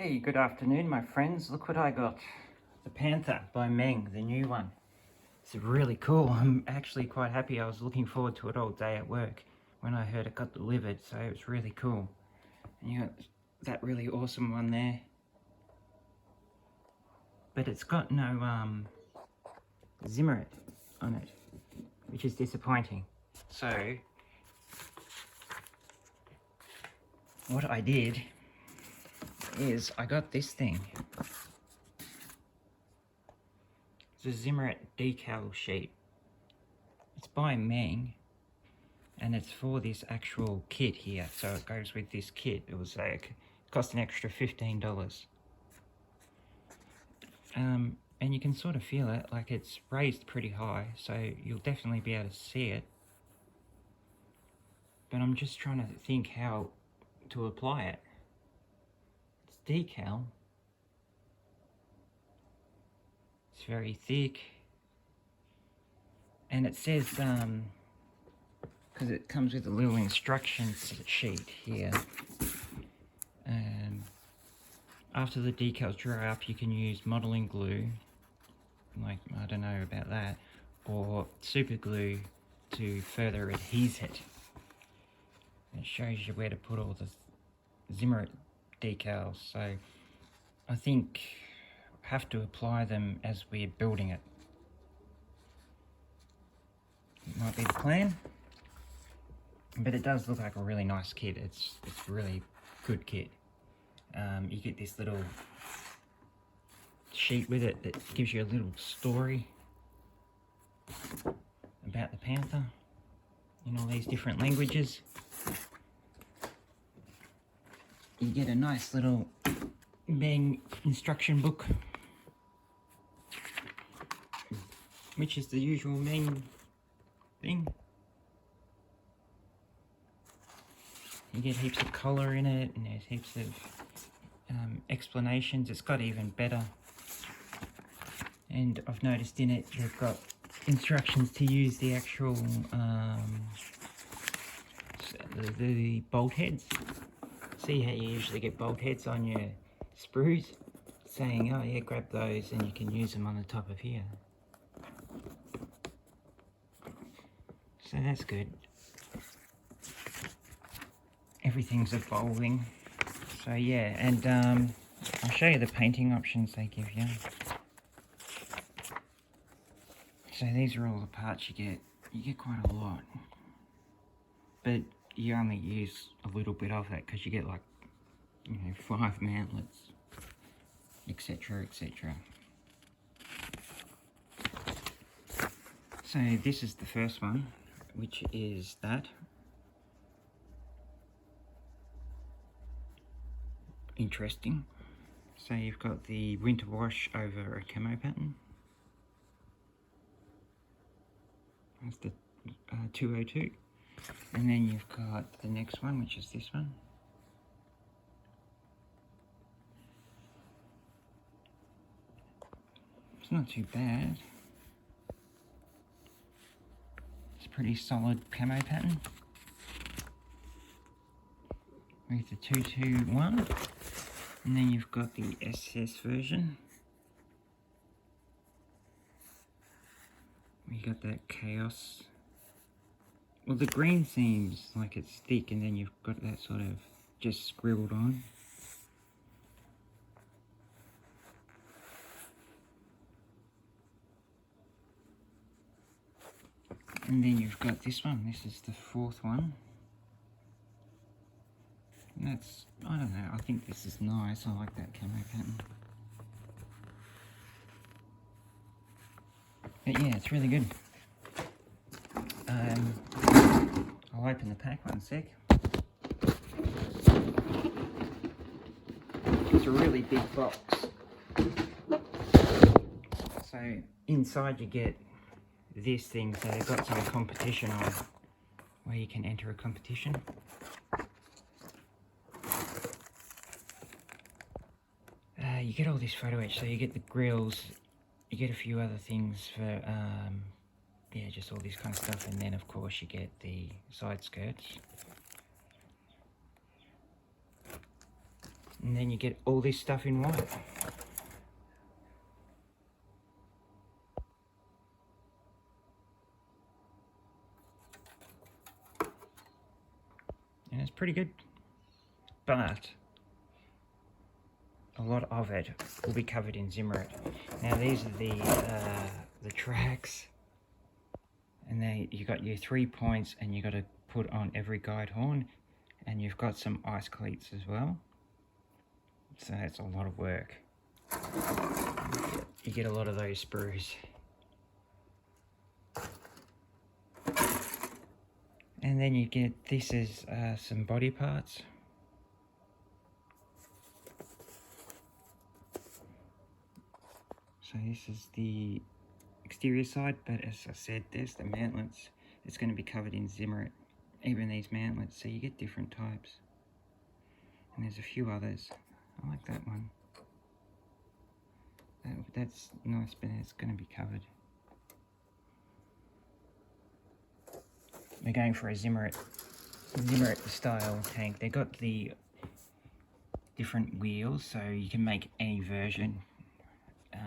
Hey, good afternoon, my friends. Look what I got. The Panther by Meng, the new one. It's really cool. I'm actually quite happy. I was looking forward to it all day at work when I heard it got delivered, so it was really cool. And you got that really awesome one there. But it's got no Zimmer on it, which is disappointing. So, what I did is I got this thing. It's a Zimmer decal sheet. It's by Meng, and it's for this actual kit here. So it goes with this kit. It was like, it cost an extra $15. And you can sort of feel it, like it's raised pretty high, so you'll definitely be able to see it. But I'm just trying to think how to apply it. It's decal. It's very thick. And it says, because it comes with a little instructions sheet here. After the decals dry up, you can use modeling glue, like, I don't know about that, or super glue to further adhese it. It shows you where to put all the Zimmer decals, so I think I have to apply them as we're building it. Might be the plan, but it does look like a really nice kit. It's really good kit. You get this little sheet with it that gives you a little story about the Panther in all these different languages. You get a nice little Meng instruction book, which is the usual Meng thing. You get heaps of colour in it, and there's heaps of explanations. It's got even better. And I've noticed in it, you've got instructions to use the actual the bolt heads. See how you usually get bolt heads on your sprues? Saying, oh yeah, grab those and you can use them on the top of here. So that's good. Everything's evolving. So yeah, and I'll show you the painting options they give you. So these are all the parts you get. You get quite a lot, but you only use a little bit of it because you get like, you know, 5 mantlets, etc, etc. So this is the first one, which is that. Interesting. So you've got the winter wash over a camo pattern. That's the 202. And then you've got the next one, which is this one. It's not too bad. It's a pretty solid camo pattern. With the 221. And then you've got the SS version. You got that chaos. Well, the green seems like it's thick, and then you've got that sort of just scribbled on. And then you've got this one. This is the 4th one. And that's, I don't know, I think this is nice. I like that camo pattern. But yeah, it's really good. I'll open the pack one sec. It's a really big box. So inside you get this thing, so they've got some competition on, where you can enter a competition. You get all this photo etch, so you get the grills, you get a few other things for, yeah, just all this kind of stuff, and then of course you get the side skirts. And then you get all this stuff in white. And it's pretty good. But a lot of it will be covered in Zimmerit. Now these are the tracks. And you got your 3 points, and you got to put on every guide horn, and you've got some ice cleats as well. So it's a lot of work. You get a lot of those sprues. And then you get, this is some body parts. So this is the exterior side, but as I said, there's the mantlets. It's going to be covered in Zimmerit, even these mantlets, so you get different types. And there's a few others. I like that one. That's nice, but it's going to be covered. We're going for a Zimmerit style tank. They got the different wheels, so you can make any version.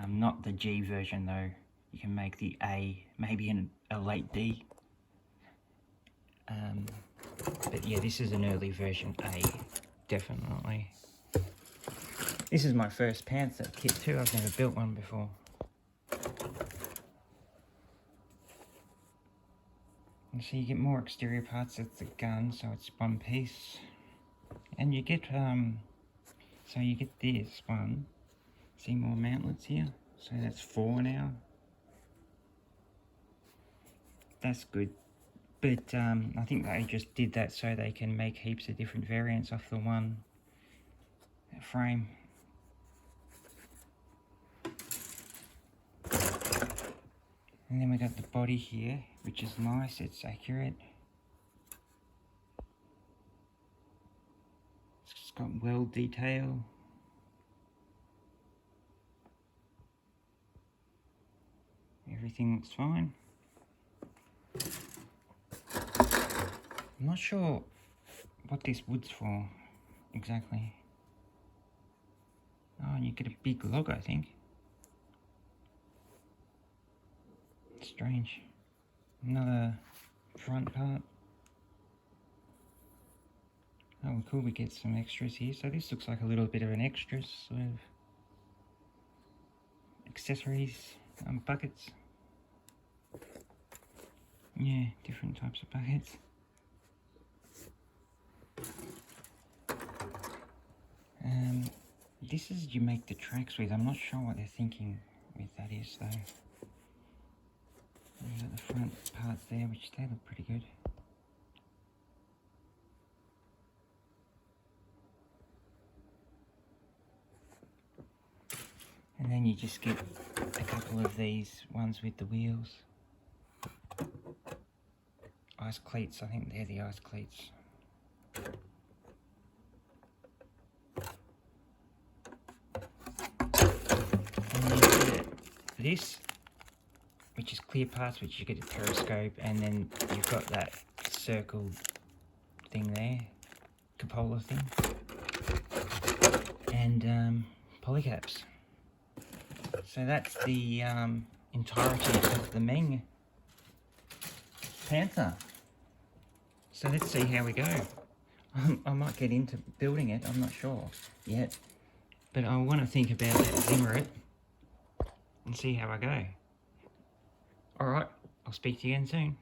Not the G version though. You can make the A, maybe a late D. But yeah, this is an early version A, definitely. This is my first Panther kit too. I've never built one before. And so you get more exterior parts of the gun, so it's one piece. And you get, so you get this one. See more mantlets here? So that's 4 now. That's good. But I think they just did that so they can make heaps of different variants off the one frame. And then we got the body here, which is nice, it's accurate. It's got well detail. Everything looks fine. I'm not sure what this wood's for exactly. Oh, and you get a big log, I think. Strange. Another front part. Oh, cool, we get some extras here. So this looks like a little bit of an extra sort of accessories, buckets. Yeah, different types of buckets. This is you make the tracks with. I'm not sure what they're thinking with that is though. We've got the front parts there, which they look pretty good. And then you just get a couple of these ones with the wheels. Ice cleats, I think they're the ice cleats. And then you get this, which is clear parts, which you get a periscope, and then you've got that circle thing there, cupola thing, and polycaps. So that's the entirety of the Meng Panther. So let's see how we go. I might get into building it, I'm not sure yet. But I want to think about that Zimmerit and see how I go. Alright, I'll speak to you again soon.